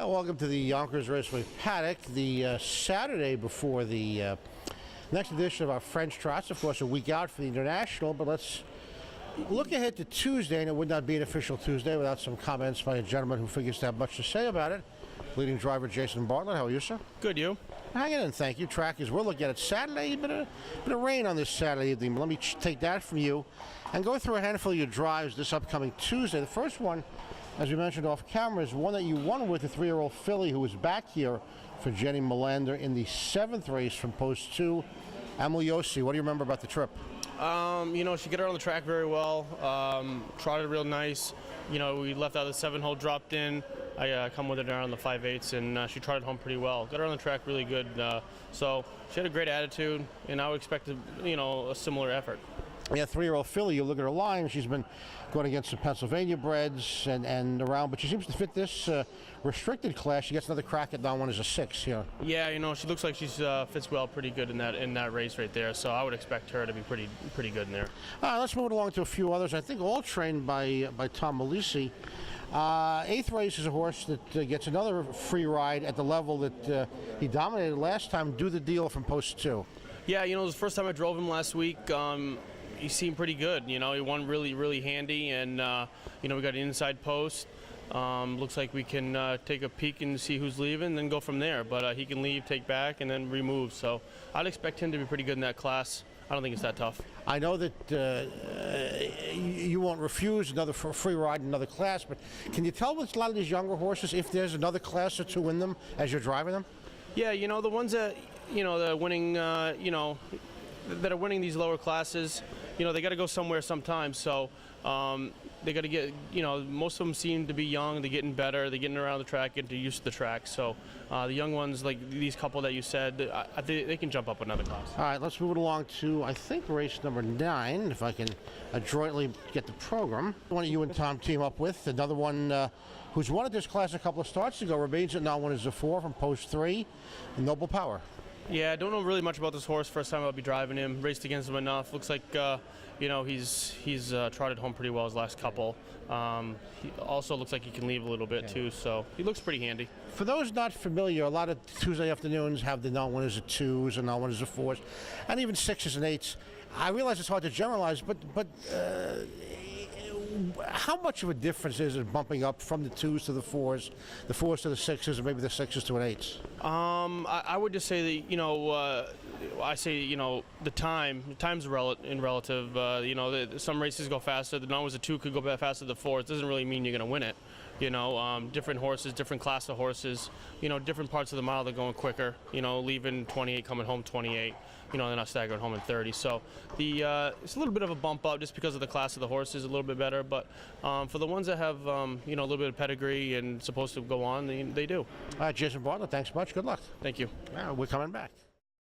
Welcome to the Yonkers Raceway paddock, the Saturday before the next edition of our French Trots. Of course, a week out for the International, but let's look ahead to Tuesday, and it would not be an official Tuesday without some comments by a gentleman who figures to have much to say about it. Leading driver Jason Bartlett. How are you, sir? Good, you? Hanging in, thank you. Track is, we'll look at it Saturday. Bit of rain on this Saturday evening. Let me take that from you and go through a handful of your drives this upcoming Tuesday. The first one, as we mentioned off camera, is one that you won with, a 3-year-old filly who was back here for Jenny Melander in the 7th race from post 2. Amiliosi, what do you remember about the trip? You know, she got her on the track very well, trotted real nice. You know, we left out the 7-hole, dropped in. I come with her down on the 5/8, and she trotted home pretty well. Got her on the track really good. So she had a great attitude, and I would expect, a similar effort. Yeah, 3-year-old filly, you look at her line, she's been going against some Pennsylvania breds and around, but she seems to fit this restricted class. She gets another crack at that one as a 6 here. Yeah, you know, she looks like she fits well pretty good in that race right there, so I would expect her to be pretty good in there. Let's move along to a few others, I think all trained by Tom Malisi. 8th race is a horse that gets another free ride at the level that he dominated last time. Do the deal from post 2. Yeah, you know, it was the first time I drove him last week. He seemed pretty good. You know, he won really handy, and we got an inside post. Looks like we can take a peek and see who's leaving, then go from there. But he can leave, take back, and then remove. So I'd expect him to be pretty good in that class. I don't think it's that tough. I know that you won't refuse another free ride in another class, but can you tell with a lot of these younger horses if there's another class or two in them as you're driving them? Yeah, you know, the ones that that are winning, that are winning these lower classes, they got to go somewhere sometime. So they got to get, most of them seem to be young. They're getting better. They're getting around the track, getting used to the track. So the young ones, like these couple that you said, they can jump up another class. All right, let's move it along to, I think, race number 9, if I can adroitly get the program. One that you and Tom team up with. Another one who's won at this class a couple of starts ago, remains at now one is a 4 from post 3, Noble Power. Yeah, I don't know really much about this horse. First time I'll be driving him. Raced against him enough. Looks like he's trotted home pretty well his last couple. He also looks like he can leave a little bit too, so he looks pretty handy. For those not familiar, a lot of Tuesday afternoons have the not one is a 2s and not one is a 4s, and even 6s and 8s. I realize it's hard to generalize, but how much of a difference is it bumping up from the 2s to the 4s, the 4s to the 6s, and maybe the 6s to an 8s? I would just say that, I say, the time's relative. Some races go faster. The not was a 2 could go faster than the 4. It doesn't really mean you're going to win it. Different horses, different class of horses, different parts of the mile they're going quicker, leaving 28, coming home 28, they're not staggering home in 30. So it's a little bit of a bump up just because of the class of the horses, a little bit better. But for the ones that have, a little bit of pedigree and supposed to go on, they do. All right, Jason Bartlett, thanks much. Good luck. Thank you. We're coming back.